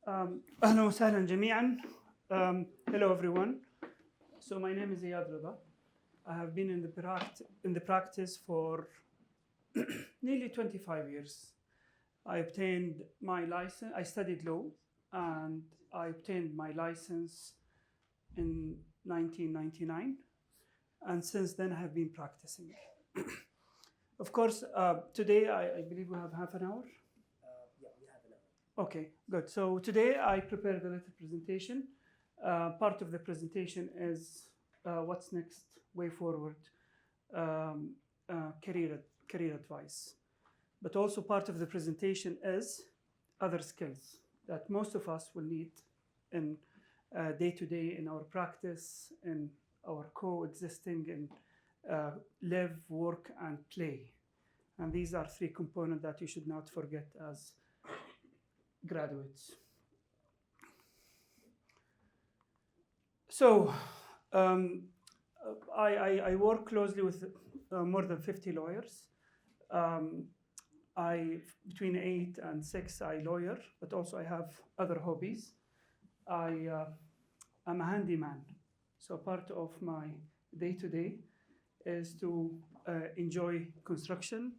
أهلا وسهلا جميعا. Hello everyone. So my name is Eyad Reda. I have been in the practice for nearly 25 years. I obtained my license. I studied law, and I obtained my license in 1999, and since then I have been practicing. Of course, today I believe we have half an hour. Yeah, we have an hour. Okay, good. So today I prepared a little presentation. Part of the presentation is what's next, way forward, career advice. But also part of the presentation is other skills that most of us will need in day-to-day in our practice, in our coexisting in live, work, and play. And these are three components that you should not forget as graduates. So I work closely with more than 50 lawyers. Between 8 and 6 I lawyer, but also I have other hobbies. I'm a handyman, so part of my day-to-day is to enjoy construction,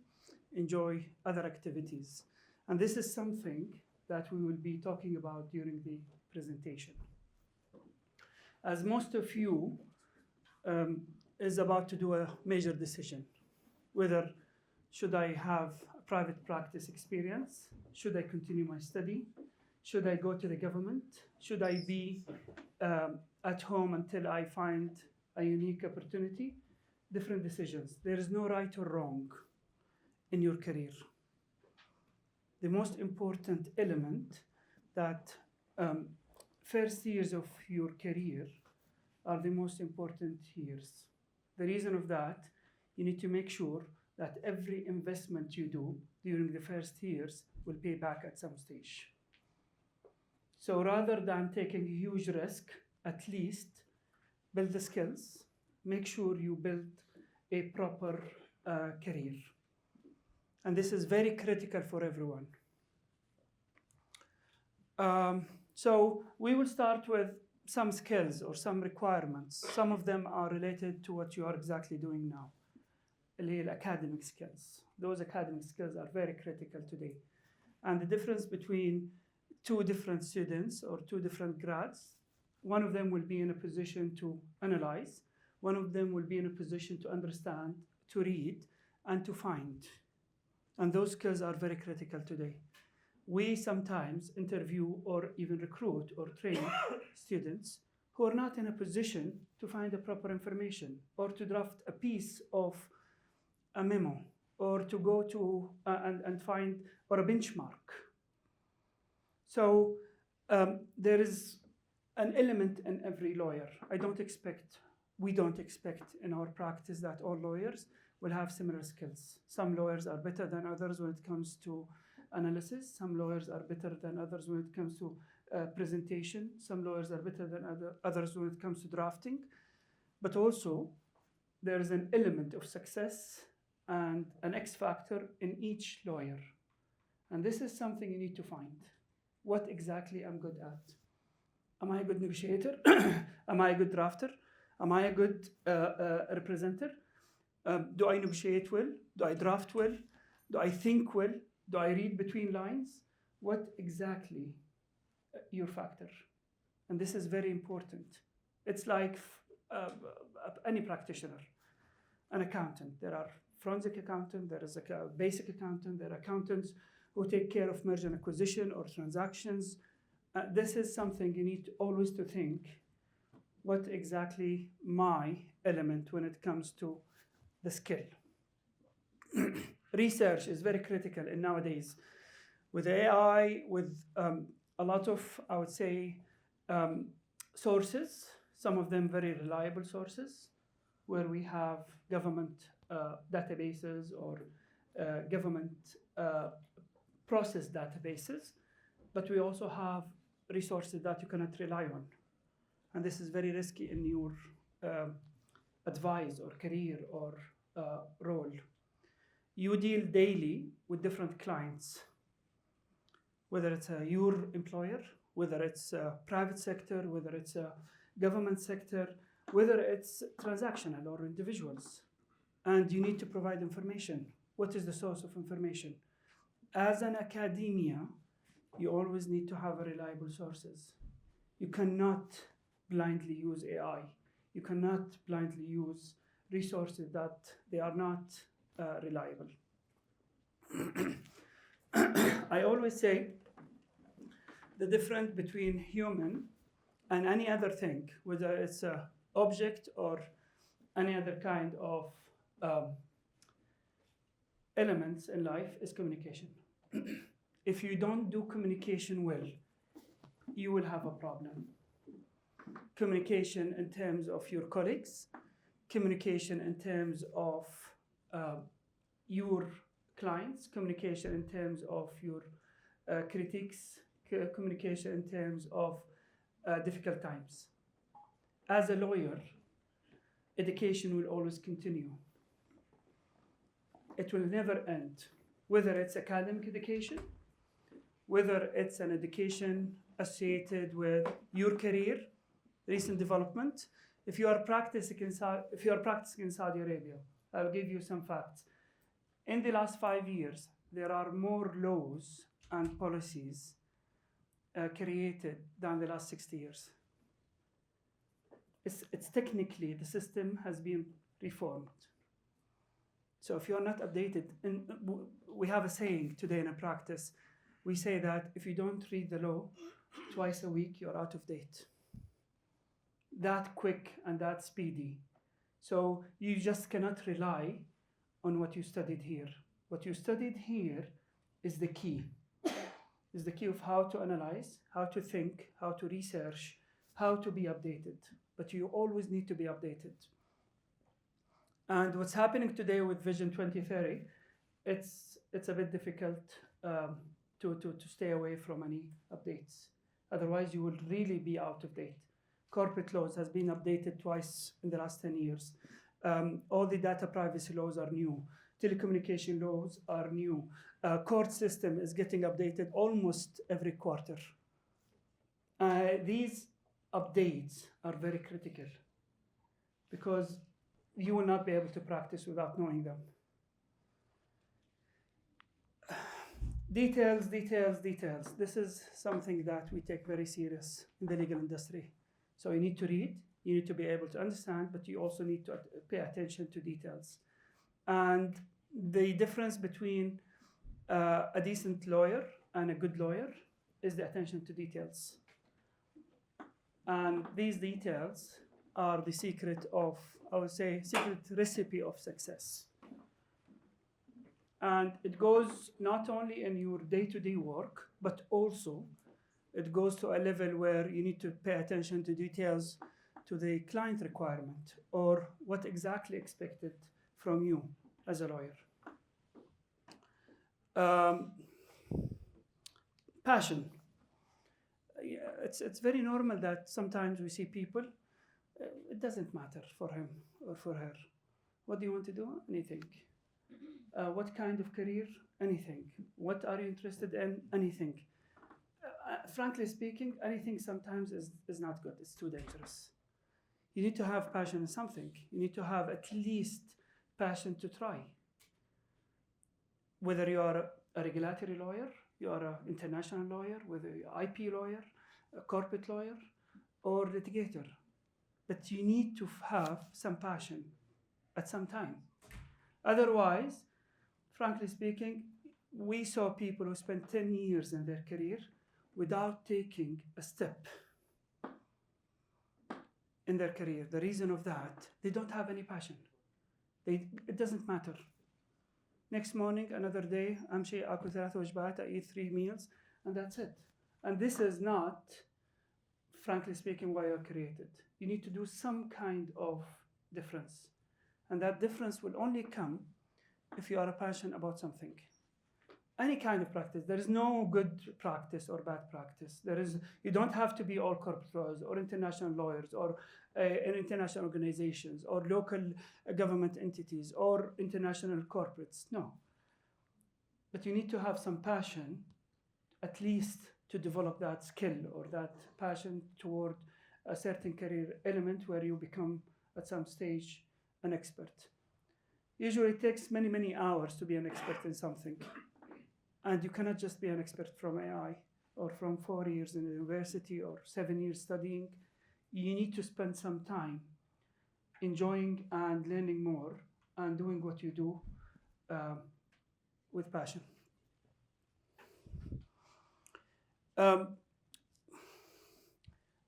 enjoy other activities. And this is something that we will be talking about during the presentation. As most of you is about to do a major decision, whether should I have a private practice experience, should I continue my study, should I go to the government, should I be at home until I find a unique opportunity, different decisions. There is no right or wrong in your career. The most important element that first years of your career are the most important years. The reason of that, you need to make sure that every investment you do during the first years will pay back at some stage. So rather than taking a huge risk, at least build the skills, make sure you build a proper career. And this is very critical for everyone. So we will start with some skills or some requirements. Some of them are related to what you are exactly doing now, academic skills. Those academic skills are very critical today. And the difference between two different students or two different grads, one of them will be in a position to analyze, one of them will be in a position to understand, to read, and to find. And those skills are very critical today. We sometimes interview or even recruit or train students who are not in a position to find the proper information or to draft a piece of a memo or to go to and find or a benchmark. So there is an element in every lawyer. We don't expect in our practice that all lawyers will have similar skills. Some lawyers are better than others when it comes to analysis. Some lawyers are better than others when it comes to presentation. Some lawyers are better than others when it comes to drafting. But also, there is an element of success and an X factor in each lawyer. And this is something you need to find. What exactly I'm good at? Am I a good negotiator? Am I a good drafter? Am I a good representative? Do I negotiate well? Do I draft well? Do I think well? Do I read between lines? What exactly your factor? And this is very important. It's like any practitioner, an accountant. There are forensic accountant, there is a basic accountant, there are accountants who take care of merger and acquisition or transactions. This is something you need always to think, what exactly my element when it comes to the skill. Research is very critical in nowadays. With AI, with a lot of, I would say, sources, some of them very reliable sources, where we have government databases or government process databases, but we also have resources that you cannot rely on. And this is very risky in your advice or career or role. You deal daily with different clients. whether it's your employer, whether it's private sector, whether it's a government sector, whether it's transactional or individuals. And you need to provide information. What is the source of information? As an academia, you always need to have reliable sources. You cannot blindly use AI. You cannot blindly use resources that they are not reliable. I always say the difference between human and any other thing, whether it's an object or any other kind of elements in life, is communication. If you don't do communication well, you will have a problem. Communication in terms of your colleagues, communication in terms of your clients, communication in terms of your critics, communication in terms of difficult times. As a lawyer, education will always continue. It will never end, whether it's academic education, whether it's an education associated with your career, recent development. If you are practicing in Saudi Arabia, I'll give you some facts. In the last 5 years, there are more laws and policies created than the last 60 years. It's technically, the system has been reformed. So if you're not updated, and we have a saying today in a practice, we say that if you don't read the law twice a week, you're out of date. That quick and that speedy. So you just cannot rely on what you studied here. What you studied here is the key. Is the key of how to analyze, how to think, how to research, how to be updated. But you always need to be updated. And what's happening today with Vision 2030, it's a bit difficult to stay away from any updates. Otherwise, you will really be out of date. Corporate laws has been updated twice in the last 10 years. All the data privacy laws are new. Telecommunication laws are new. Court system is getting updated almost every quarter. These updates are very critical because you will not be able to practice without knowing them. Details, details, details. This is something that we take very serious in the legal industry. So you need to read, you need to be able to understand, but you also need to pay attention to details. And the difference between a decent lawyer and a good lawyer is the attention to details. And these details are the secret of, I would say, secret recipe of success. And it goes not only in your day-to-day work, but also it goes to a level where you need to pay attention to details to the client requirement or what exactly expected from you as a lawyer. Passion. It's very normal that sometimes we see people, it doesn't matter for him or for her. What do you want to do? Anything. What kind of career? Anything. What are you interested in? Anything. Frankly speaking, anything sometimes is not good. It's too dangerous. You need to have passion in something. You need to have at least passion to try. Whether you are a regulatory lawyer, you are an international lawyer, whether you're an IP lawyer, a corporate lawyer, or litigator. But you need to have some passion at some time. Otherwise, frankly speaking, we saw people who spent 10 years in their career without taking a step in their career. The reason of that, they don't have any passion. It doesn't matter. Next morning, another day, أمشي أكل 3 وجبات, I eat 3 meals, and that's it. And this is not, frankly speaking, why you're created. You need to do some kind of difference. And that difference will only come if you are passionate about something. Any kind of practice. There is no good practice or bad practice. You don't have to be all corporate lawyers or international lawyers or in international organizations or local government entities or international corporates. No. But you need to have some passion at least to develop that skill or that passion toward a certain career element where you become at some stage an expert. Usually it takes many, many hours to be an expert in something. And you cannot just be an expert from AI or from 4 years in the university or 7 years studying. You need to spend some time enjoying and learning more and doing what you do with passion.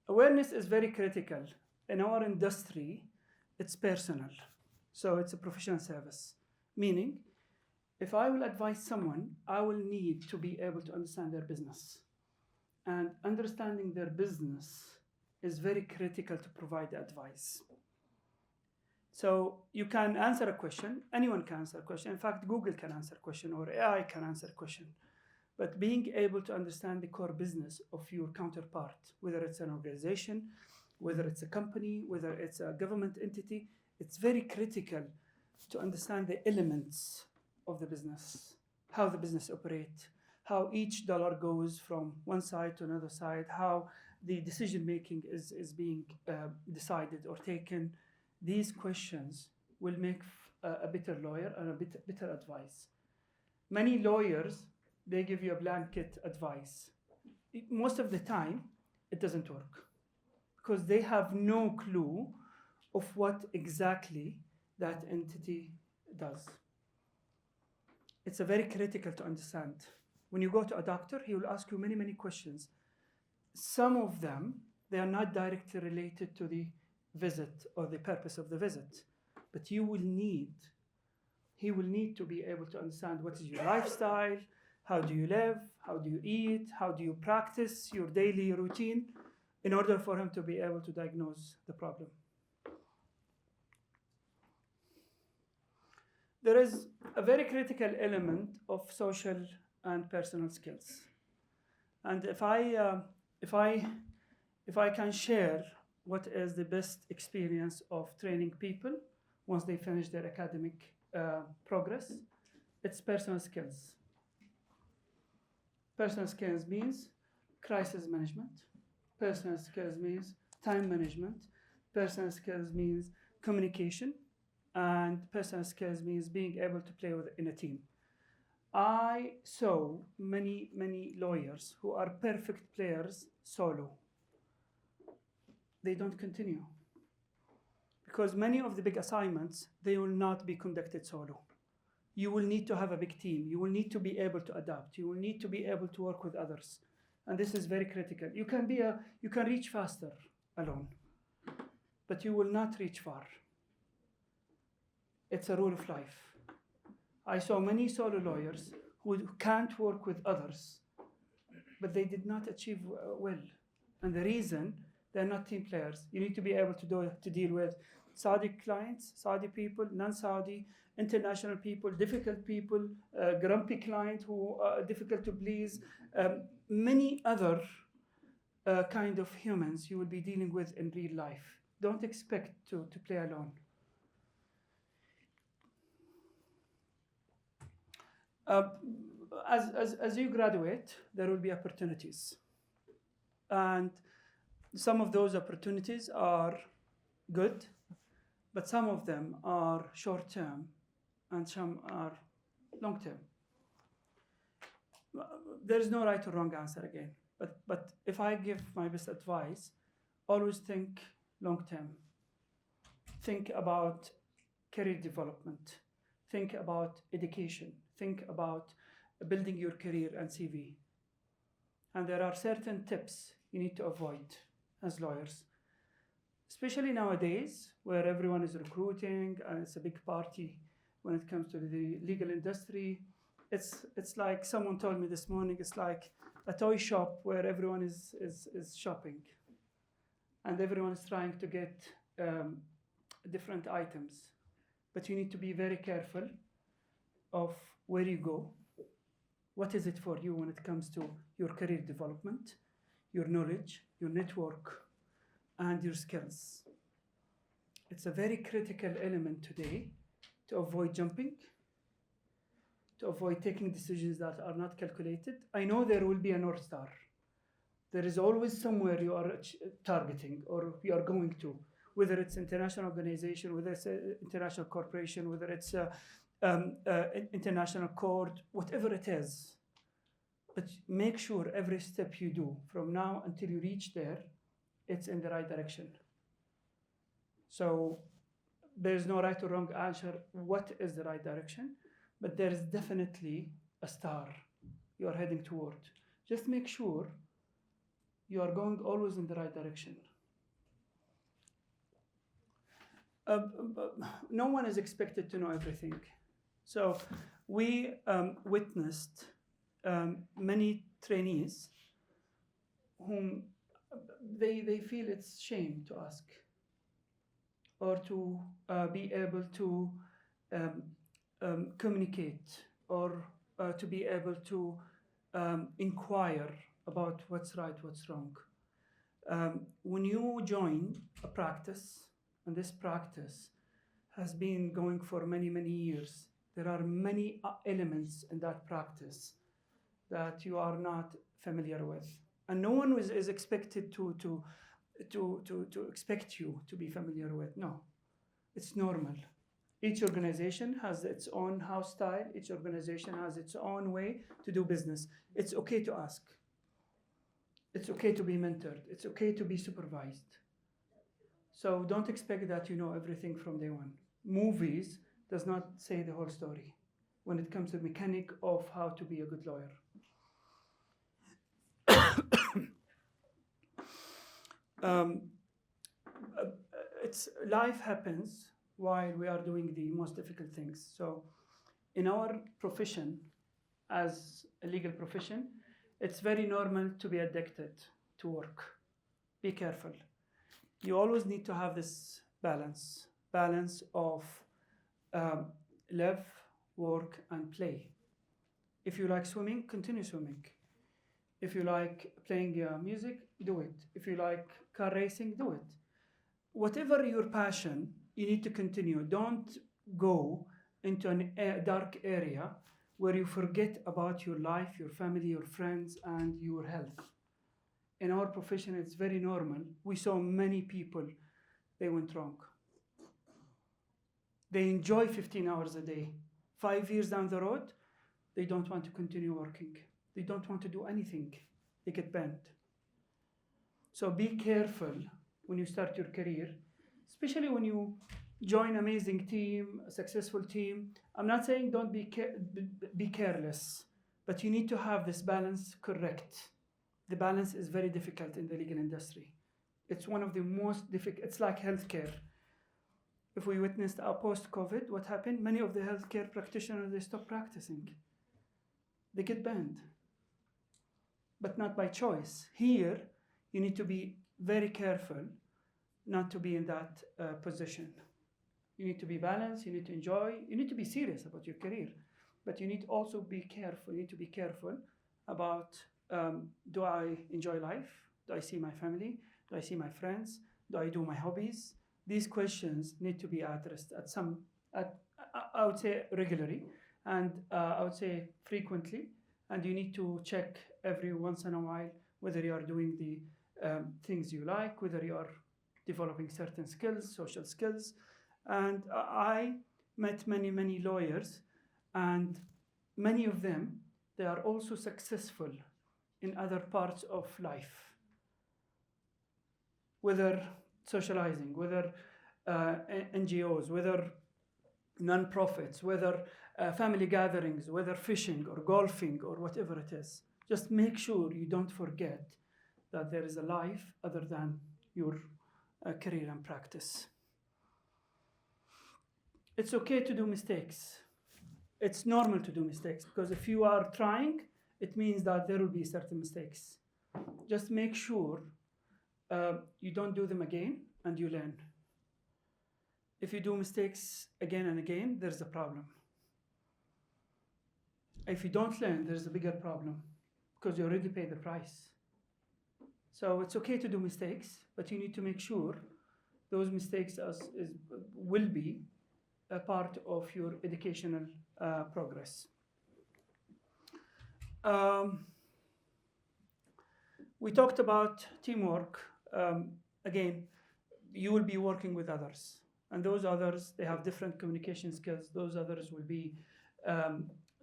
Awareness is very critical. In our industry, it's personal. So it's a professional service, meaning if I will advise someone, I will need to be able to understand their business. And understanding their business is very critical to provide advice. So you can answer a question, anyone can answer a question. In fact, Google can answer a question or AI can answer a question. But being able to understand the core business of your counterpart, whether it's an organization, whether it's a company, whether it's a government entity, it's very critical to understand the elements of the business, how the business operates, how each dollar goes from one side to another side, how the decision making is being decided or taken. These questions will make a better lawyer and a better advice. Many lawyers, they give you a blanket advice. Most of the time, it doesn't work because they have no clue of what exactly that entity does. It's a very critical to understand. When you go to a doctor, he will ask you many, many questions. Some of them, they are not directly related to the visit or the purpose of the visit, but he will need to be able to understand what is your lifestyle, how do you live, how do you eat, how do you practice your daily routine in order for him to be able to diagnose the problem. There is a very critical element of social and personal skills. And if I can share what is the best experience of training people once they finish their academic progress, it's personal skills. Personal skills means crisis management. Personal skills means time management. Personal skills means communication. And personal skills means being able to play in a team. I saw many, many lawyers who are perfect players solo. They don't continue. Because many of the big assignments, they will not be conducted solo. You will need to have a big team. You will need to be able to adapt. You will need to be able to work with others. And this is very critical. You can reach faster alone, but you will not reach far. It's a rule of life. I saw many solo lawyers who can't work with others, but they did not achieve well. And the reason, they're not team players. You need to be able to deal with Saudi clients, Saudi people, non-Saudi, international people, difficult people, grumpy client who are difficult to please, many other kind of humans you will be dealing with in real life. Don't expect to play alone. As you graduate, there will be opportunities. And some of those opportunities are good, but some of them are short-term and some are long-term. There is no right or wrong answer again, but if I give my best advice, always think long-term. Think about career development. Think about education. Think about building your career and CV. And there are certain tips you need to avoid as lawyers, especially nowadays where everyone is recruiting and it's a big party when it comes to the legal industry. It's like someone told me this morning, it's like a toy shop where everyone is shopping and everyone is trying to get different items. But you need to be very careful of where you go. What is it for you when it comes to your career development, your knowledge, your network, and your skills? It's a very critical element today to avoid jumping, to avoid taking decisions that are not calculated. I know there will be a North Star. There is always somewhere you are targeting or you are going to, whether it's international organization, whether it's an international corporation, whether it's international court, whatever it is. But make sure every step you do from now until you reach there, it's in the right direction. So there's no right or wrong answer what is the right direction, but there is definitely a star you are heading toward. Just make sure you are going always in the right direction. No one is expected to know everything. So we witnessed many trainees whom they feel it's shame to ask or to be able to communicate or to be able to inquire about what's right, what's wrong. When you join a practice, and this practice has been going for many, many years, there are many elements in that practice that you are not familiar with. And no one is expected to expect you to be familiar with. No, it's normal. Each organization has its own house style. Each organization has its own way to do business. It's okay to ask. It's okay to be mentored. It's okay to be supervised. So don't expect that you know everything from day one. Movies does not say the whole story when it comes to the mechanic of how to be a good lawyer. Life happens while we are doing the most difficult things. So in our profession, as a legal profession, it's very normal to be addicted to work. Be careful. You always need to have this balance of live, work, and play. If you like swimming, continue swimming. If you like playing music, do it. If you like car racing, do it. Whatever your passion, you need to continue. Don't go into a dark area where you forget about your life, your family, your friends, and your health. In our profession, it's very normal. We saw many people, they went wrong. They enjoy 15 hours a day. 5 years down the road, they don't want to continue working. They don't want to do anything. They get banned. So be careful when you start your career, especially when you join an amazing team, a successful team. I'm not saying don't be careless, but you need to have this balance correct. The balance is very difficult in the legal industry. It's one of the most difficult. It's like healthcare. If we witnessed post-COVID, what happened? Many of the healthcare practitioners, they stop practicing. They get banned, but not by choice. Here, you need to be very careful not to be in that position. You need to be balanced, you need to enjoy, you need to be serious about your career, but you need also be careful. You need to be careful about, do I enjoy life? Do I see my family? Do I see my friends? Do I do my hobbies? These questions need to be addressed I would say regularly, and I would say frequently, and you need to check every once in a while whether you are doing the things you like, whether you are developing certain skills, social skills. And I met many, many lawyers, and many of them, they are also successful in other parts of life, whether socializing, whether NGOs, whether non-profits, whether family gatherings, whether fishing or golfing or whatever it is. Just make sure you don't forget that there is a life other than your career and practice. It's okay to do mistakes. It's normal to do mistakes, because if you are trying, it means that there will be certain mistakes. Just make sure you don't do them again and you learn. If you do mistakes again and again, there's a problem. If you don't learn, there's a bigger problem, because you already paid the price. So it's okay to do mistakes, but you need to make sure those mistakes will be a part of your educational progress. We talked about teamwork. Again, you will be working with others, and those others, they have different communication skills. Those others will be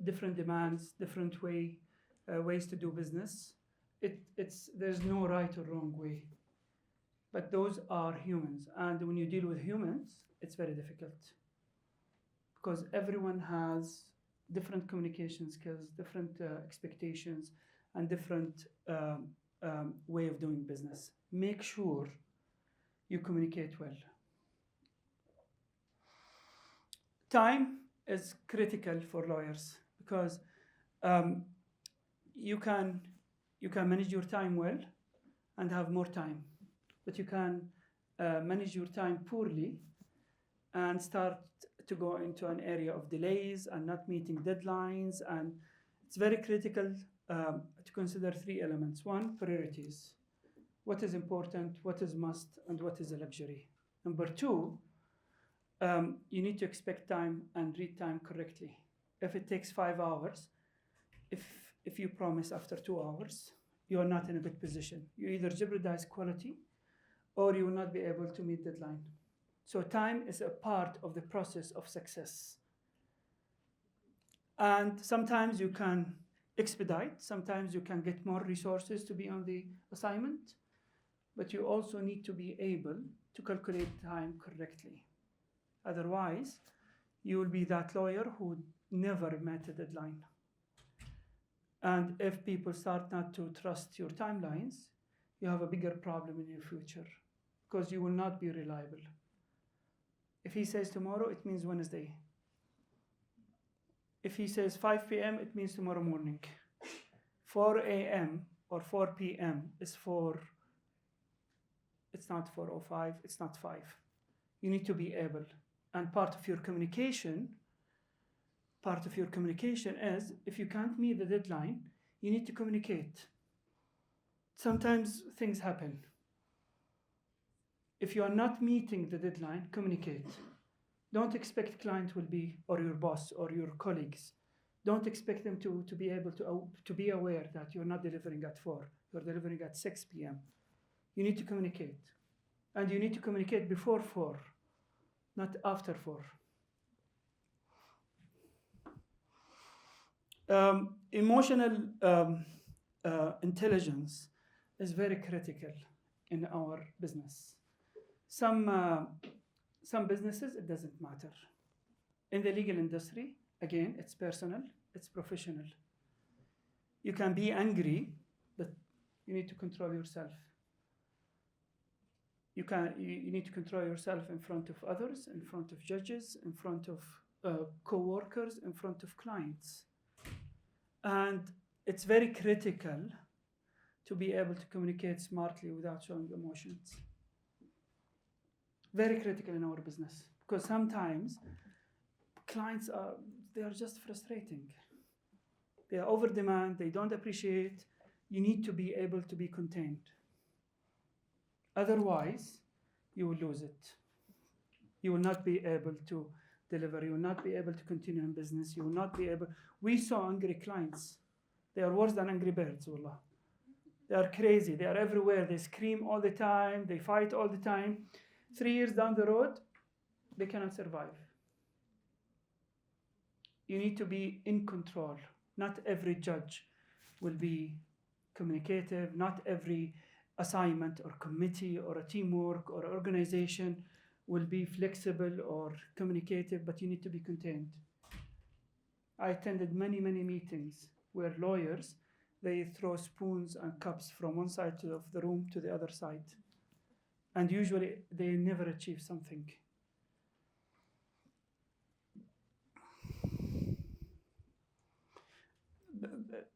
different demands, different ways to do business. There's no right or wrong way, but those are humans, and when you deal with humans, it's very difficult because everyone has different communication skills, different expectations, and different way of doing business. Make sure you communicate well. Time is critical for lawyers because you can manage your time well and have more time, but you can manage your time poorly and start to go into an area of delays and not meeting deadlines. And it's very critical to consider three elements. One, priorities. What is important, what is must, and what is a luxury. Number two, you need to expect time and read time correctly. If it takes 5 hours, if you promise after 2 hours, you are not in a good position. You either jeopardize quality or you will not be able to meet deadline. So time is a part of the process of success. And sometimes you can expedite, sometimes you can get more resources to be on the assignment, but you also need to be able to calculate time correctly. Otherwise, you will be that lawyer who never met a deadline. And if people start not to trust your timelines, you have a bigger problem in your future because you will not be reliable. If he says tomorrow, it means Wednesday. If he says 5 p.m., it means tomorrow morning. 4 a.m. or 4 p.m. is it's not 4:05, it's not 5. You need to be able. And part of your communication is if you can't meet the deadline, you need to communicate. Sometimes things happen. If you are not meeting the deadline, communicate. Don't expect client will be, or your boss or your colleagues, don't expect them to be able to be aware that you're not delivering at 4, you're delivering at 6 p.m. You need to communicate. And you need to communicate before 4, not after 4. Emotional intelligence is very critical in our business. Some businesses, it doesn't matter. In the legal industry, again, it's personal, it's professional. You can be angry, but you need to control yourself. You need to control yourself in front of others, in front of judges, in front of co-workers, in front of clients. And it's very critical to be able to communicate smartly without showing emotions. Very critical in our business, because sometimes clients they are just frustrating. They are over demand, they don't appreciate. You need to be able to be contained. Otherwise, you will lose it. You will not be able to deliver. You will not be able to continue in business. You will not be able. We saw angry clients. They are worse than angry birds, wallah. They are crazy. They are everywhere. They scream all the time. They fight all the time. 3 years down the road, they cannot survive. You need to be in control. Not every judge will be communicative. Not every assignment or committee or a teamwork or organization will be flexible or communicative, but you need to be contained. I attended many, many meetings where lawyers, they throw spoons and cups from one side of the room to the other side. And usually they never achieve something.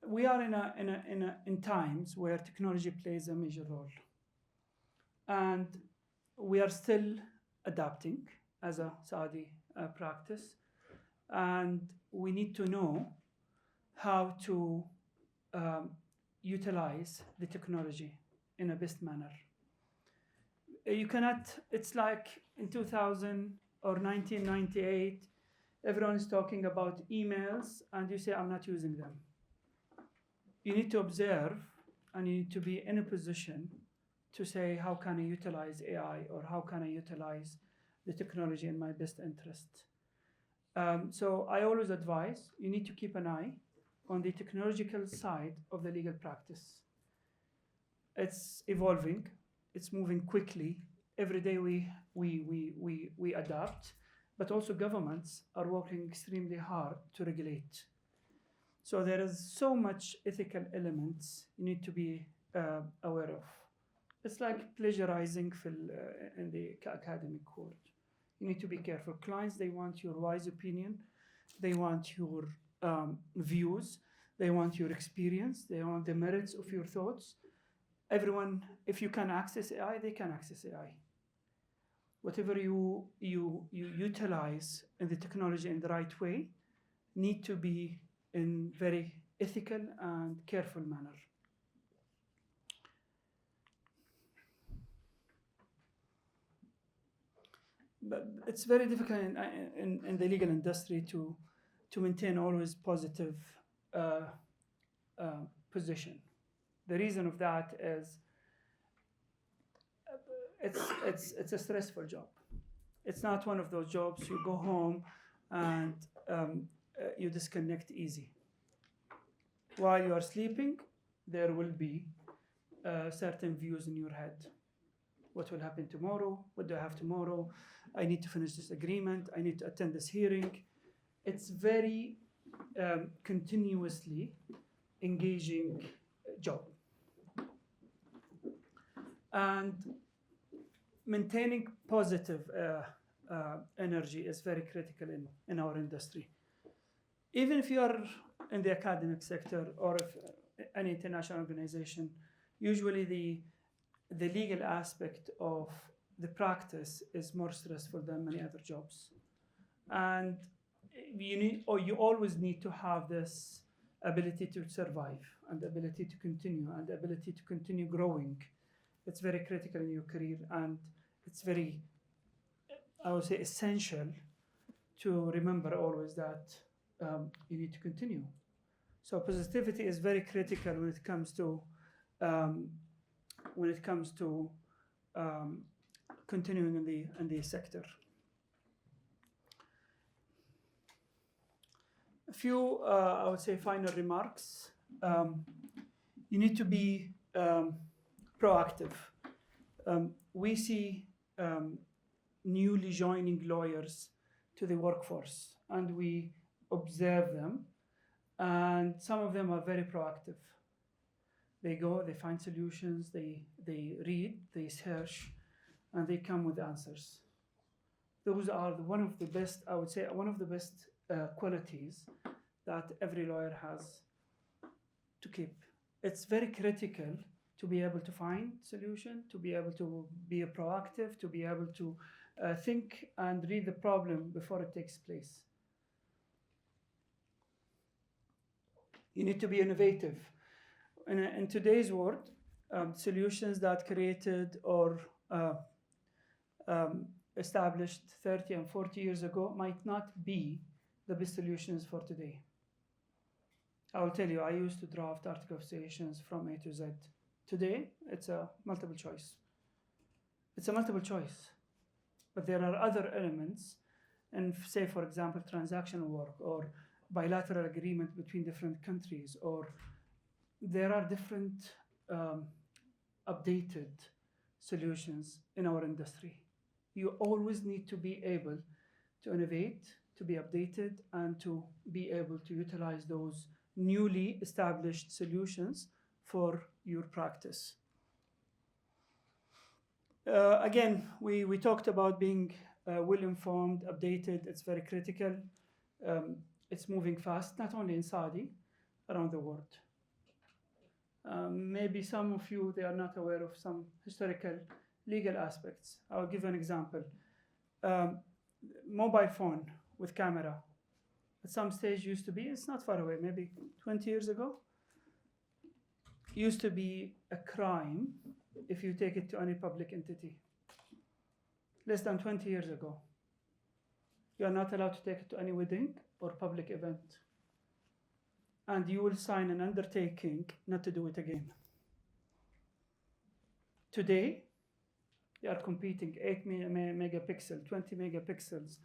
We are in times where technology plays a major role. And we are still adapting as a Saudi practice. And we need to know how to utilize the technology in a best manner. You cannot, it's like in 2000 or 1998, everyone is talking about emails and you say, I'm not using them. you need to observe and you need to be in a position to say, how can I utilize AI or how can I utilize the technology in my best interest? So I always advise you need to keep an eye on the technological side of the legal practice. It's evolving, it's moving quickly. Every day we adapt, but also governments are working extremely hard to regulate. So there is so much ethical elements you need to be aware of. It's like plagiarizing in the academic world. You need to be careful. Clients, they want your wise opinion, they want your views, they want your experience, they want the merits of your thoughts. Everyone, if you can access AI, they can access AI. Whatever you utilize in the technology in the right way need to be in very ethical and careful manner. But it's very difficult in the legal industry to maintain always positive position. The reason of that is it's a stressful job. It's not one of those jobs you go home and you disconnect easy. While you are sleeping, there will be certain views in your head. What will happen tomorrow? What do I have tomorrow? I need to finish this agreement. I need to attend this hearing. It's very continuously engaging job. And maintaining positive energy is very critical in our industry. Even if you are in the academic sector or if any international organization, usually the legal aspect of the practice is more stressful than many other jobs. And you always need to have this ability to survive and the ability to continue and the ability to continue growing. It's very critical in your career, and it's very, I would say, essential to remember always that you need to continue. So positivity is very critical when it comes to continuing in the sector. A few, I would say, final remarks. You need to be proactive. We see newly joining lawyers to the workforce, and we observe them, and some of them are very proactive. They go, they find solutions, they read, they search, and they come with answers. Those are one of the best, I would say, one of the best qualities that every lawyer has to keep. It's very critical to be able to find solution, to be able to be proactive, to be able to think and read the problem before it takes place. You need to be innovative. In today's world, solutions that created or established 30 and 40 years ago might not be the best solutions for today. I will tell you, I used to draft article of associations from A to Z. Today, it's a multiple choice. It's a multiple choice. But there are other elements, and say, for example, transactional work or bilateral agreement between different countries, or there are different updated solutions in our industry. You always need to be able to innovate, to be updated, and to be able to utilize those newly established solutions for your practice. Again, we talked about being well-informed, updated. It's very critical. It's moving fast, not only in Saudi, around the world. Maybe some of you, they are not aware of some historical legal aspects. I'll give an example. Mobile phone with camera. At some stage used to be, it's not far away, maybe 20 years ago, used to be a crime if you take it to any public entity. Less than 20 years ago. You are not allowed to take it to any wedding or public event. and you will sign an undertaking not to do it again. Today, they are competing 8 megapixel, 20 megapixels,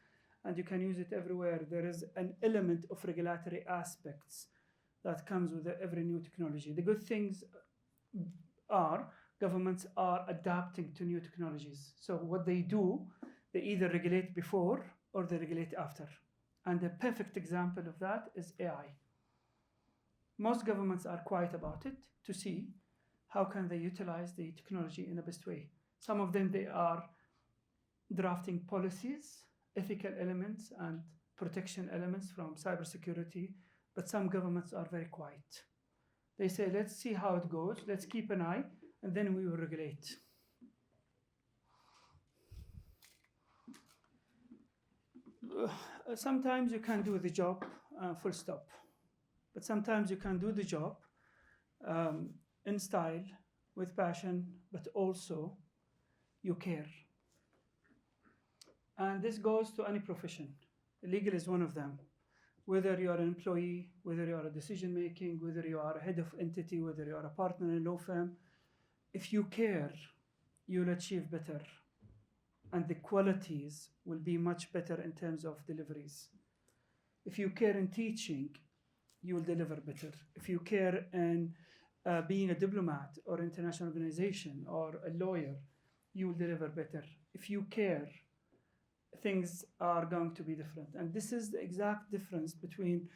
and you can use it everywhere. There is an element of regulatory aspects that comes with every new technology. The good things are governments are adapting to new technologies. So what they do, they either regulate before or they regulate after. And the perfect example of that is AI. Most governments are quiet about it to see how can they utilize the technology in the best way. Some of them, they are drafting policies, ethical elements, and protection elements from cybersecurity, but some governments are very quiet. They say, let's see how it goes, let's keep an eye, and then we will regulate. Sometimes you can do the job, full stop. But sometimes you can do the job in style, with passion, but also you care. And this goes to any profession. Legal is one of them. Whether you are an employee, whether you are a decision making, whether you are a head of entity, whether you are a partner in a law firm, if you care, you'll achieve better. And the qualities will be much better in terms of deliveries. If you care in teaching, you will deliver better. If you care in being a diplomat or international organization or a lawyer, you will deliver better. If you care, things are going to be different. And this is the exact difference between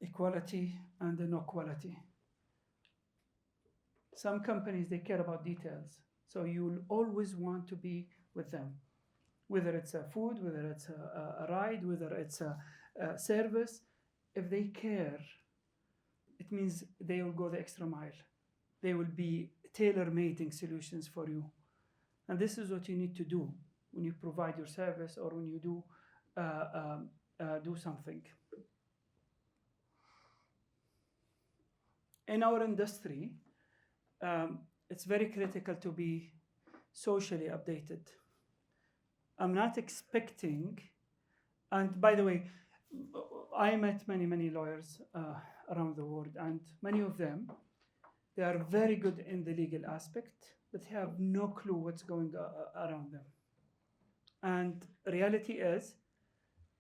equality and the no quality. Some companies, they care about details. So you will always want to be with them, whether it's a food, whether it's a ride, whether it's a service. If they care, it means they will go the extra mile. They will be tailor-making solutions for you. And this is what you need to do when you provide your service or when you do something. In our industry, it's very critical to be socially updated. I'm not expecting, and by the way, I met many lawyers around the world, and many of them, they are very good in the legal aspect, but they have no clue what's going around them. And reality is,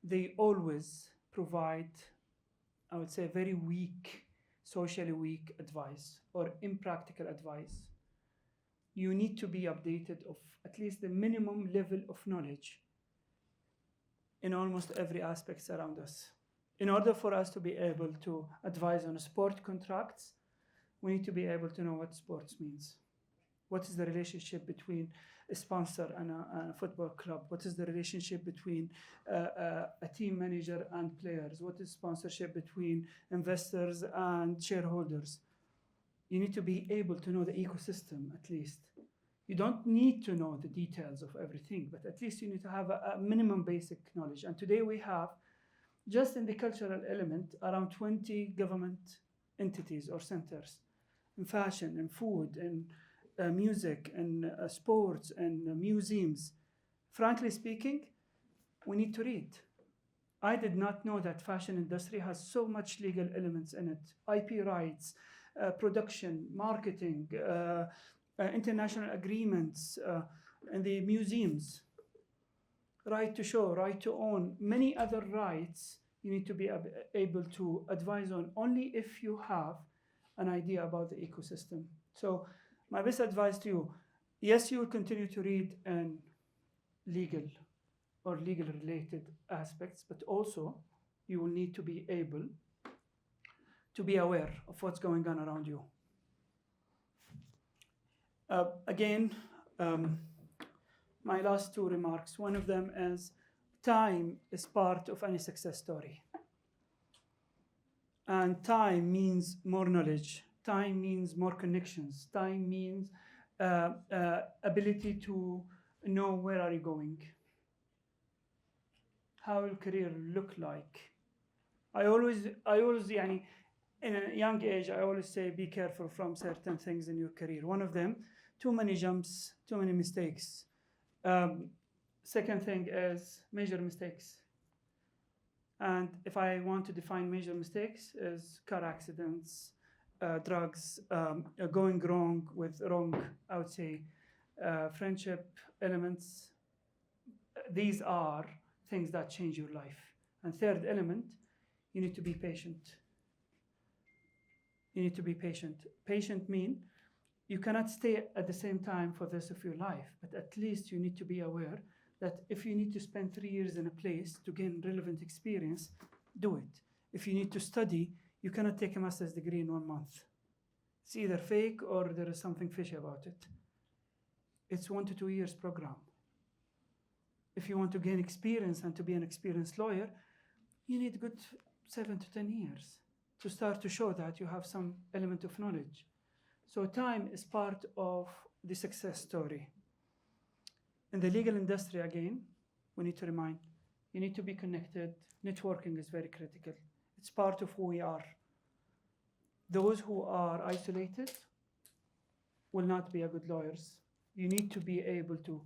they always provide, I would say, very weak, socially weak advice or impractical advice. You need to be updated of at least the minimum level of knowledge in almost every aspect around us. In order for us to be able to advise on sport contracts, we need to be able to know what sports means. What is the relationship between a sponsor and a football club? What is the relationship between a team manager and players? What is sponsorship between investors and shareholders? You need to be able to know the ecosystem at least. You don't need to know the details of everything, but at least you need to have a minimum basic knowledge. And today we have, just in the cultural element, around 20 government entities or centers in fashion, in food, in music, in sports, and museums. Frankly speaking, we need to read. I did not know that fashion industry has so much legal elements in it. IP rights, production, marketing, international agreements, and the museums. Right to show, right to own, many other rights you need to be able to advise on only if you have an idea about the ecosystem. So my best advice to you, yes, you will continue to read in legal or legal related aspects, but also you will need to be able to be aware of what's going on around you. My last two remarks. One of them is time is part of any success story. And time means more knowledge. Time means more connections. Time means ability to know where are you going. How will career look like? I always, in a young age, I always say be careful from certain things in your career. One of them, too many jumps, too many mistakes. Second thing is major mistakes. And if I want to define major mistakes, is car accidents, drugs, going wrong with wrong, I would say, friendship elements. These are things that change your life. And third element, you need to be patient. You need to be patient. Patient mean you cannot stay at the same time for the rest of your life, but at least you need to be aware that if you need to spend 3 years in a place to gain relevant experience, do it. If you need to study, you cannot take a master's degree in 1 month. It's either fake or there is something fishy about it. It's 1 to 2 years program. If you want to gain experience and to be an experienced lawyer, you need good 7 to 10 years to start to show that you have some element of knowledge. So time is part of the success story. In the legal industry, again, we need to remind, you need to be connected. Networking is very critical. It's part of who we are. Those who are isolated will not be a good lawyers. You need to be able to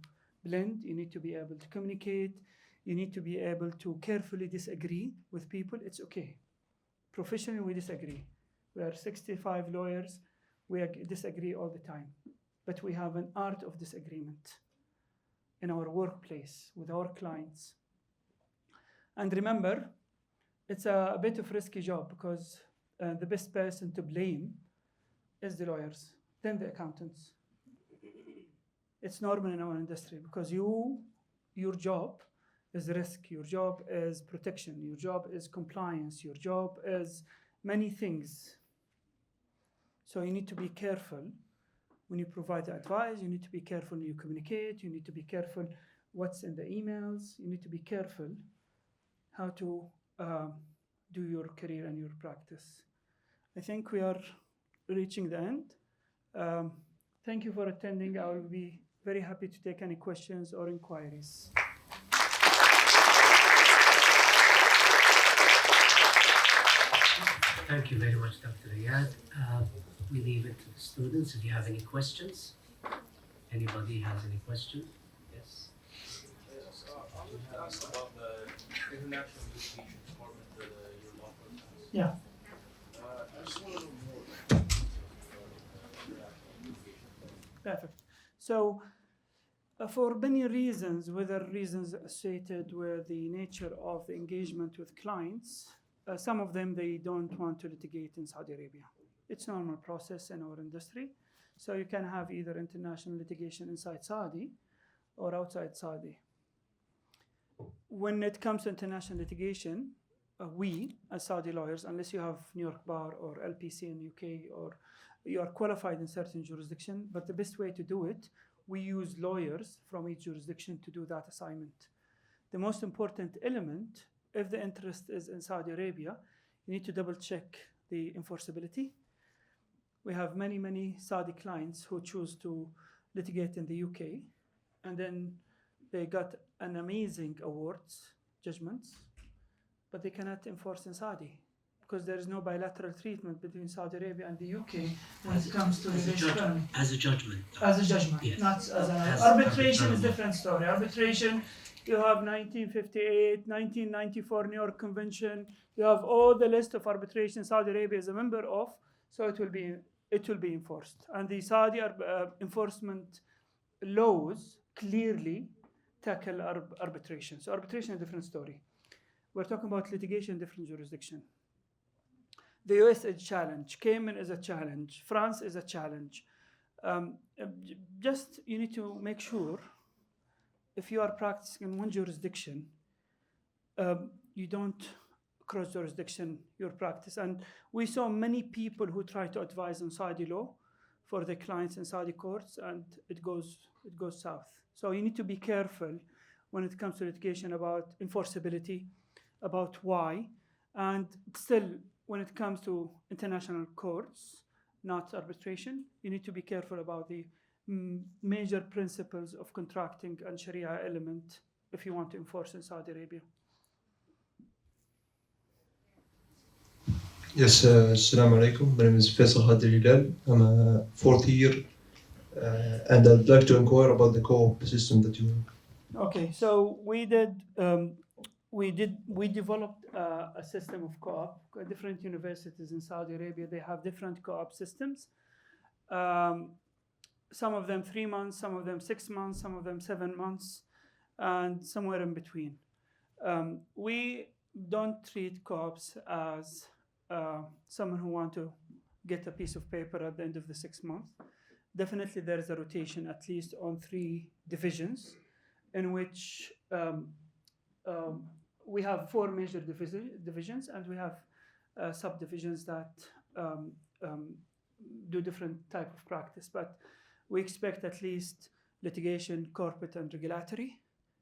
blend, you need to be able to communicate, you need to be able to carefully disagree with people. It's okay. Professionally, we disagree. We are 65 lawyers, we disagree all the time. But we have an art of disagreement in our workplace with our clients. And remember, it's a bit of a risky job because the best person to blame is the lawyers, then the accountants. It's normal in our industry because your job is risk, your job is protection, your job is compliance, your job is many things. So you need to be careful when you provide the advice, you need to be careful when you communicate, you need to be careful what's in the emails, you need to be careful how to do your career and your practice. I think we are reaching the end. Thank you for attending. I will be very happy to take any questions or inquiries. Thank you very much, Dr. Eyad. We leave it to the students if you have any questions. Anybody has any questions? Yes. Yes, I wanted to ask about the international litigation department that your law firm has. Yeah. I just want to know more about international litigation. Perfect. So, for many reasons, whether reasons associated with the nature of the engagement with clients, some of them, they don't want to litigate in Saudi Arabia. It's a normal process in our industry. So you can have either international litigation inside Saudi or outside Saudi. When it comes to international litigation, we, as Saudi lawyers, unless you have New York Bar or LPC in UK or you are qualified in certain jurisdiction, but the best way to do it, we use lawyers from each jurisdiction to do that assignment. The most important element, if the interest is in Saudi Arabia, you need to double check the enforceability. We have many Saudi clients who choose to litigate in the UK, and then they got an amazing awards, judgments, but they cannot enforce in Saudi because there is no bilateral treatment between Saudi Arabia and the UK when it comes to litigation. As a judgment. As a judgment, yes. not as an As arbitration is a different story. Arbitration, you have 1958, 1994 New York Convention. You have all the list of arbitration Saudi Arabia is a member of, so it will be enforced. And the Saudi enforcement laws clearly tackle arbitration. So arbitration is a different story. We're talking about litigation in different jurisdiction. The US is a challenge. Cayman is a challenge. France is a challenge. Just you need to make sure if you are practicing in one jurisdiction, you don't cross jurisdiction your practice. And we saw many people who try to advise on Saudi law for their clients in Saudi courts, and it goes south. So you need to be careful when it comes to litigation about enforceability, about why, and still when it comes to international courts, not arbitration, you need to be careful about the major principles of contracting and Sharia element if you want to enforce in Saudi Arabia. Yes, Assalamu alaikum. My name is Faisal Hadir Hilal. I'm a fourth year, and I'd like to inquire about the co-op system that you have. Okay, so we did we developed a system of co-op. Different universities in Saudi Arabia, they have different co-op systems. Some of them 3 months, some of them 6 months, some of them 7 months, and somewhere in between. We don't treat co-ops as someone who want to get a piece of paper at the end of the 6 months. Definitely there is a rotation at least on 3 divisions, in which we have 4 major divisions, and we have subdivisions that do different type of practice. But we expect at least litigation, corporate, and regulatory.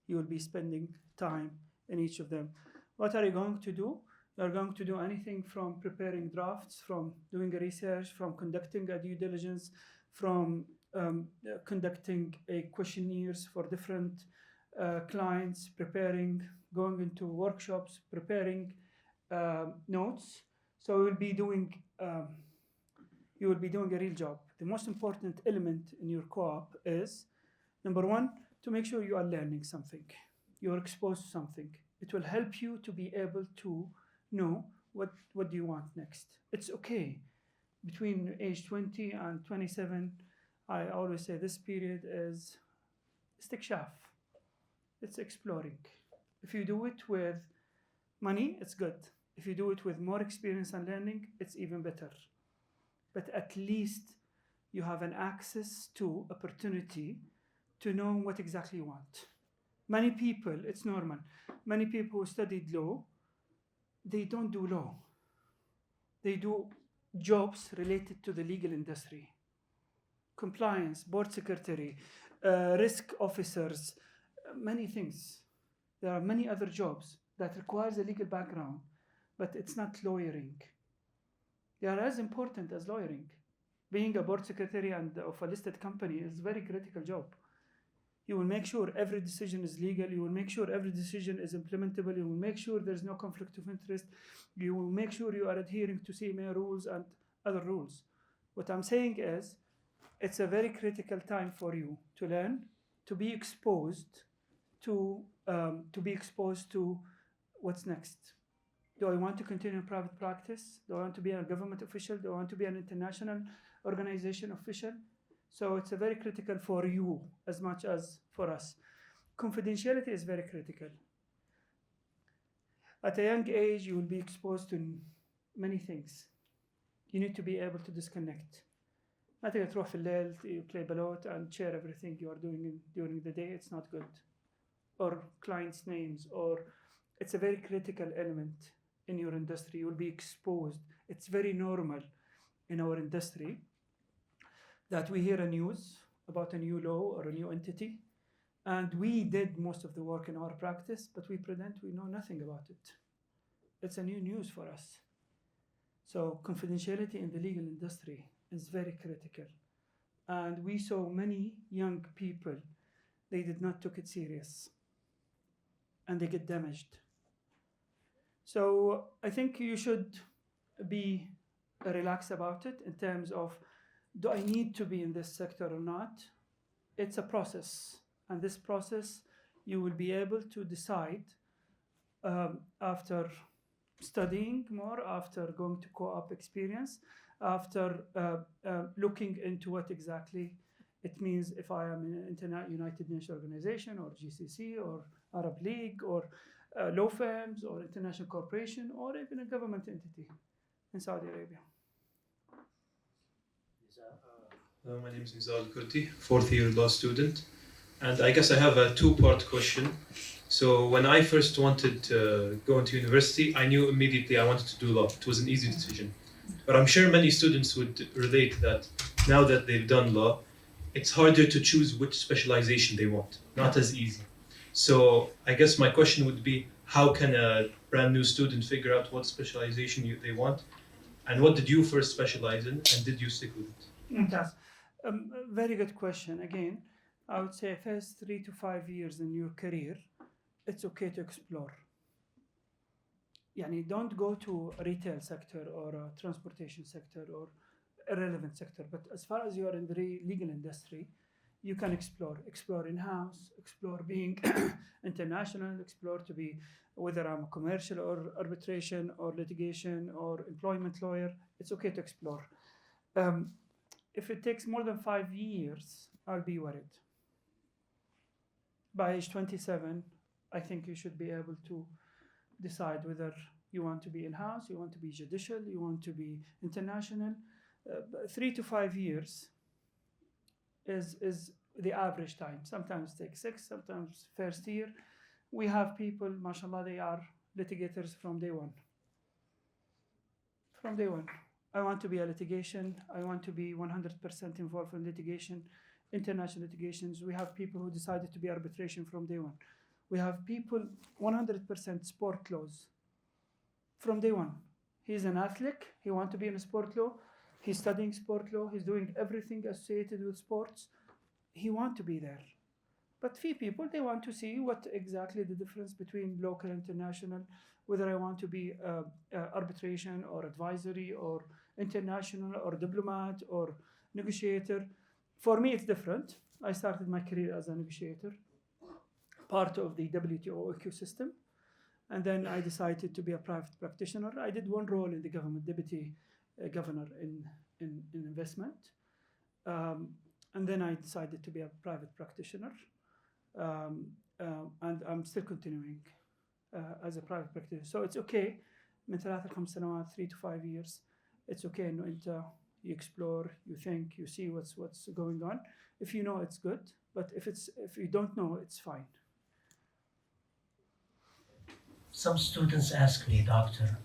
You will be spending time in each of them. What are you going to do? You're going to do anything from preparing drafts, from doing a research, from conducting a due diligence, from conducting a questionnaires for different clients, preparing, going into workshops, preparing notes. So you will be doing a real job. The most important element in your co-op is, number 1, to make sure you are learning something. You are exposed to something. It will help you to be able to know what do you want next. It's okay. Between age 20 and 27, I always say this period is istikshaf. It's exploring. If you do it with money, it's good. If you do it with more experience and learning, it's even better. But at least you have an access to opportunity to know what exactly you want. Many people, it's normal, many people who studied law, they don't do law. They do jobs related to the legal industry. Compliance, board secretary, risk officers, many things. There are many other jobs that requires a legal background, but it's not lawyering. They are as important as lawyering. Being a board secretary of a listed company is a very critical job. You will make sure every decision is legal. You will make sure every decision is implementable. You will make sure there's no conflict of interest. You will make sure you are adhering to CMA rules and other rules. What I'm saying is, it's a very critical time for you to learn, to be exposed to what's next. Do I want to continue in private practice? Do I want to be a government official? Do I want to be an international organization official? So it's a very critical for you as much as for us. Confidentiality is very critical. At a young age, you will be exposed to many things. You need to be able to disconnect. Not to تروح في الليل, you play ballot and share everything you are doing during the day. It's not good. Or clients' names, or it's a very critical element in your industry. You will be exposed. It's very normal in our industry that we hear a news about a new law or a new entity, and we did most of the work in our practice, but we pretend we know nothing about it. It's a new news for us. So confidentiality in the legal industry is very critical. And we saw many young people, they did not take it serious, and they get damaged. So I think you should be relaxed about it in terms of, do I need to be in this sector or not? It's a process, and this process you will be able to decide after studying more, after going to co-op experience, after looking into what exactly it means if I am in an United Nations organization or GCC or Arab League or law firms or international corporation or even a government entity in Saudi Arabia. Hello, my name is Eyad Reda, 4th year law student, and I guess I have a 2-part question. So when I first wanted to go into university, I knew immediately I wanted to do law. It was an easy decision. But I'm sure many students would relate that now that they've done law, it's harder to choose which specialization they want, not as easy. So I guess my question would be, how can a brand new student figure out what specialization they want? And what did you first specialize in, and did you stick with it? Yes. Very good question. Again, I would say first 3 to 5 years in your career, it's okay to explore. Yani don't go to a retail sector or a transportation sector or a relevant sector. But as far as you are in the legal industry, you can explore in-house, explore being international, explore to be whether I'm a commercial or arbitration or litigation or employment lawyer. It's okay to explore. If it takes more than 5 years, I'll be worried. By age 27, I think you should be able to decide whether you want to be in-house, you want to be judicial, you want to be international. 3 to 5 years is the average time. Sometimes it takes 6, sometimes first year. We have people, mashallah, they are litigators from day one. From day one. I want to be a litigation. I want to be 100% involved in litigation, international litigations. We have people who decided to be arbitration from day one. We have people 100% sport laws from day one. He's an athlete. He wants to be in a sport law. He's studying sport law. He's doing everything associated with sports. He wants to be there. But few people, they want to see what exactly the difference between local and international, whether I want to be arbitration or advisory or international or diplomat or negotiator. For me, it's different. I started my career as a negotiator, part of the WTO ecosystem. And then I decided to be a private practitioner. I did one role in the government, deputy governor in investment. And then I decided to be a private practitioner. And I'm still continuing as a private practitioner. So it's okay. من 3-5 سنوات, 3 to 5 years. It's okay. إنه أنت you explore, you think, you see what's going on. If you know, it's good. But if you don't know, it's fine. Some students ask me, doctor,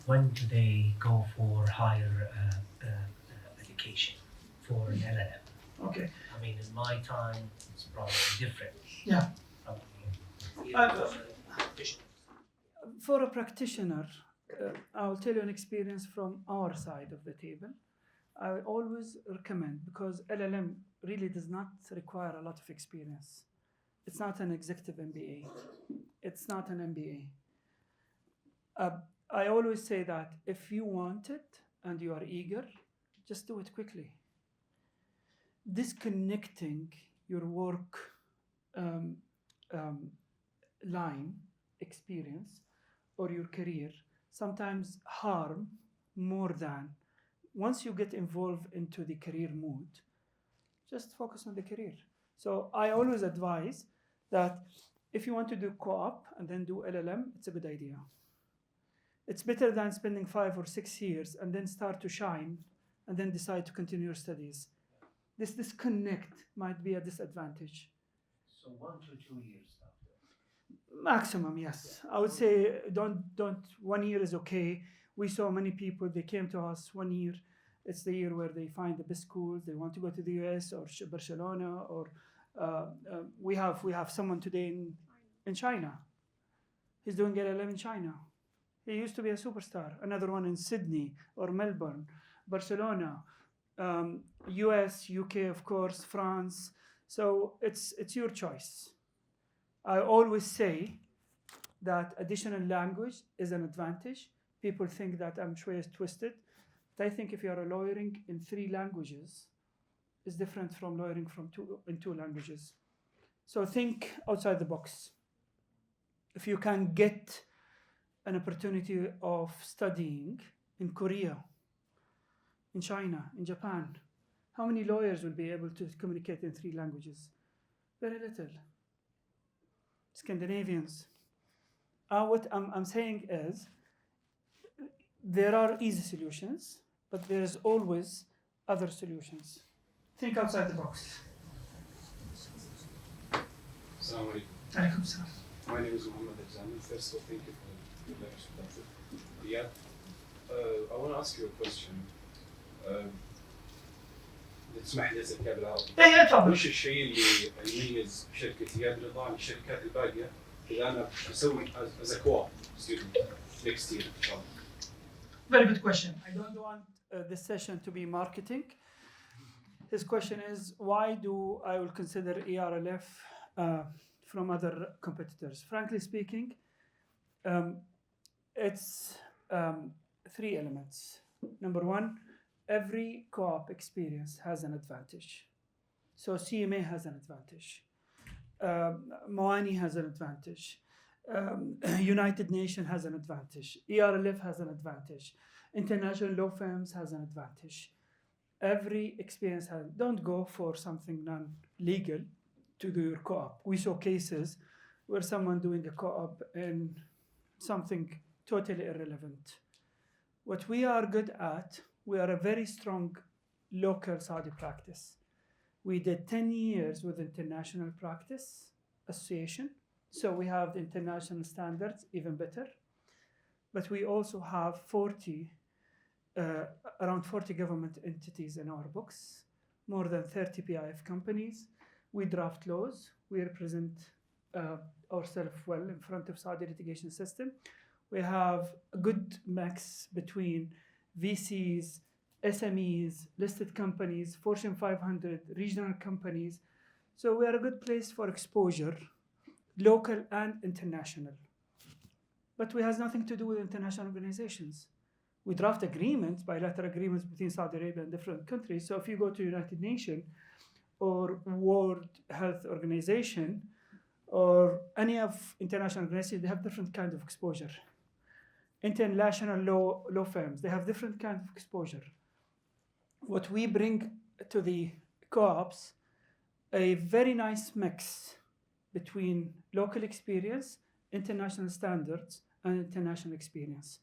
when do they go for higher education for an LLM? Okay. I mean, in my time, it's probably different. Yeah. Probably. For a practitioner, I'll tell you an experience from our side of the table. I always recommend, because LLM really does not require a lot of experience. It's not an executive MBA. It's not an MBA. I always say that if you want it and you are eager, just do it quickly. Disconnecting your work line experience or your career sometimes harm more than once you get involved into the career mood, just focus on the career. So I always advise that if you want to do co-op and then do LLM, it's a good idea. It's better than spending 5 or 6 years and then start to shine and then decide to continue your studies. This disconnect might be a disadvantage. So 1 to 2 years after. Maximum, yes. I would say don't 1 year is okay. We saw many people, they came to us 1 year. It's the year where they find the best schools. They want to go to the US or Barcelona, or we have someone today in China. He's doing LLM in China. He used to be a superstar. Another one in Sydney or Melbourne, Barcelona, US, UK, of course, France. So it's your choice. I always say that additional language is an advantage. People think that I'm twisted. But I think if you are lawyering in 3 languages, it's different from lawyering in 2 languages. So think outside the box. If you can get an opportunity of studying in Korea, in China, in Japan, how many lawyers will be able to communicate in 3 languages? Very little. Scandinavians. What I'm saying is, there are easy solutions, but there's always other solutions. Think outside the box. Assalamu alaikum. Alaikum salam. My name is Muhammad Al-Zami. First of all, thank you for your lecture, Dr. Eyad. I want to ask you a question. تسمح لي أسألك بالعربي. ايه تفضل. وش الشيء اللي يميز شركة اياد رضا عن الشركات الباقية إذا أنا بسوي as a co-op student next year إن شاء الله. Very good question. I don't want this session to be marketing. His question is, why do I will consider ERLF from other competitors? Frankly speaking, it's 3 elements. Number 1, every co-op experience has an advantage. So CMA has an advantage. Moani has an advantage. United Nations has an advantage. ERLF has an advantage. International law firms has an advantage. Every experience has. Don't go for something non-legal to do your co-op. We saw cases where someone doing a co-op in something totally irrelevant. What we are good at, we are a very strong local Saudi practice. We did 10 years with International Practice Association, so we have the international standards, even better. But we also have around 40 government entities in our books, more than 30 PIF companies. We draft laws, we represent ourselves well in front of Saudi litigation system. We have a good mix between VCs, SMEs, listed companies, Fortune 500, regional companies. So we are a good place for exposure, local and international. But we has nothing to do with international organizations. We draft agreements, bilateral agreements between Saudi Arabia and different countries. So if you go to United Nations or World Health Organization or any of international organizations, they have different kind of exposure. International law firms, they have different kind of exposure. What we bring to the co-ops, a very nice mix between local experience, international standards, and international experience.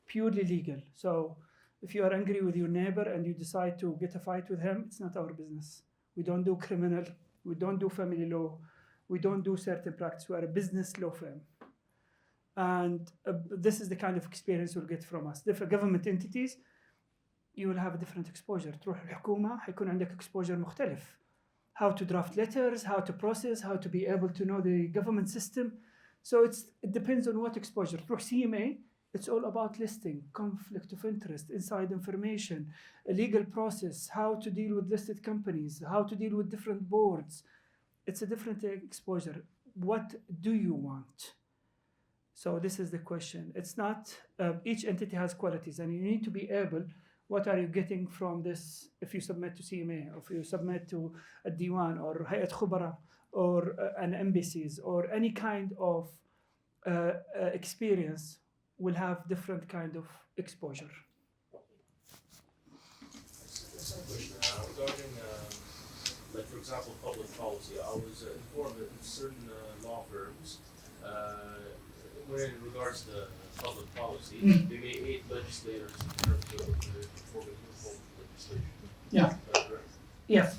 Purely legal. So if you are angry with your neighbor and you decide to get a fight with him, it's not our business. We don't do criminal, we don't do family law, we don't do certain practice. We are a business law firm. And this is the kind of experience you'll get from us. Different government entities, you will have a different exposure. تروح الحكومة حيكون عندك exposure مختلف. How to draft letters, how to process, how to be able to know the government system. So it depends on what exposure. تروح CMA, it's all about listing, conflict of interest, inside information, a legal process, how to deal with listed companies, how to deal with different boards. It's a different exposure. What do you want? So this is the question. It's not, each entity has qualities and you need to be able, what are you getting from this if you submit to CMA, or if you submit to a Diwan or Hayat Khubara or an embassies or any kind of experience will have different kind of exposure. Regarding, like for example, public policy, I was informed that in certain law firms, when in regards to public policy, they may aid legislators in terms of forming new legislation. Yeah. Yes.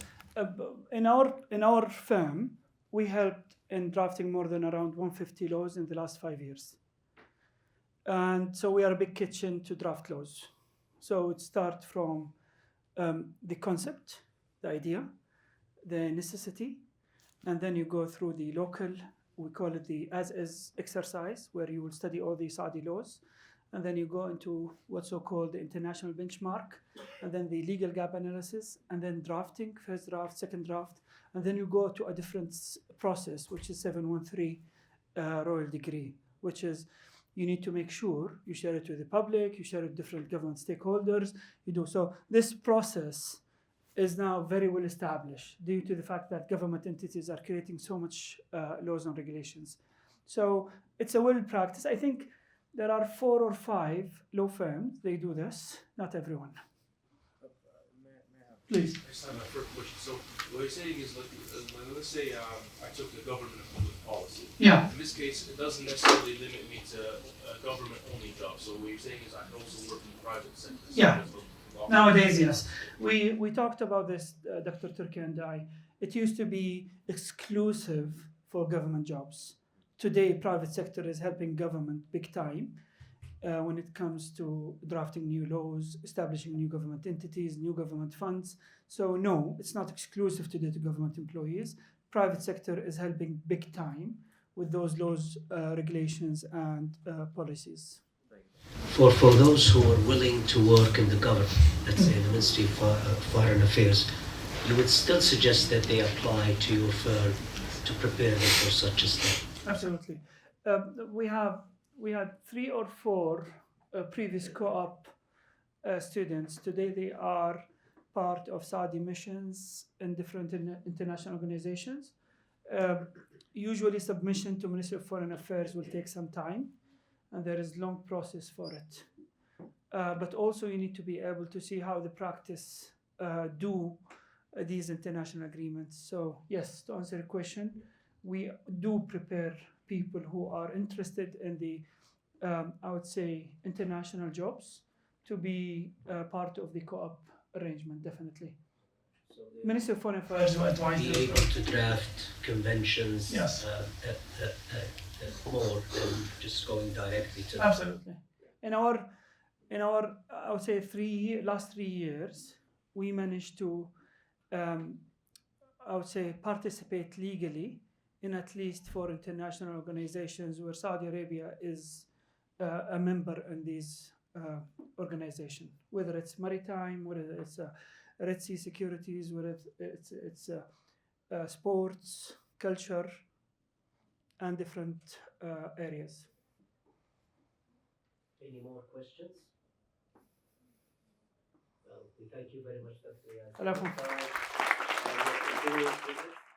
In our firm, we helped in drafting more than around 150 laws in the last 5 years. And so we are a big kitchen to draft laws. So it starts from the concept, the idea, the necessity, and then you go through the local, we call it the as-is exercise, where you will study all the Saudi laws, and then you go into what's so-called the international benchmark, and then the legal gap analysis, and then drafting, first draft, second draft, and then you go to a different process, which is 713 royal degree, which is you need to make sure you share it with the public, you share it with different government stakeholders, you do. So this process is now very well established due to the fact that government entities are creating so much laws and regulations. So it's a well practice. I think there are 4 or 5 law firms, they do this, not everyone. Please. I just have my first question. So what you're saying is, like, let's say I took the government and public policy. Yeah. In this case, it doesn't necessarily limit me to a government-only job. So what you're saying is I can also work in the private sector. Yeah. Nowadays, yes. We talked about this, Dr. Turki and I. It used to be exclusive for government jobs. Today, private sector is helping government big time when it comes to drafting new laws, establishing new government entities, new government funds. So no, it's not exclusive today to government employees. Private sector is helping big time with those laws, regulations, and policies. For those who are willing to work in the government, let's say the Ministry of Foreign Affairs, you would still suggest that they apply to your firm to prepare them for such a step? Absolutely. We had 3 or 4 previous co-op students. Today they are part of Saudi missions in different international organizations. Usually submission to Ministry of Foreign Affairs will take some time, and there is long process for it. But also you need to be able to see how the practice do these international agreements. So yes, to answer your question, we do prepare people who are interested in the, I would say, international jobs to be part of the co-op arrangement, definitely. So Ministry of Foreign Affairs will advise be them. able to draft conventions Yes. more than just going directly to Absolutely. In our, I would say, last 3 years, we managed to, I would say, participate legally in at least 4 international organizations where Saudi Arabia is a member in these organizations, whether it's maritime, whether it's Red Sea Securities, whether it's sports, culture, and different areas. Any more questions? Well, we thank you very much, Dr. Eyad. Alaikum. We'll continue with it.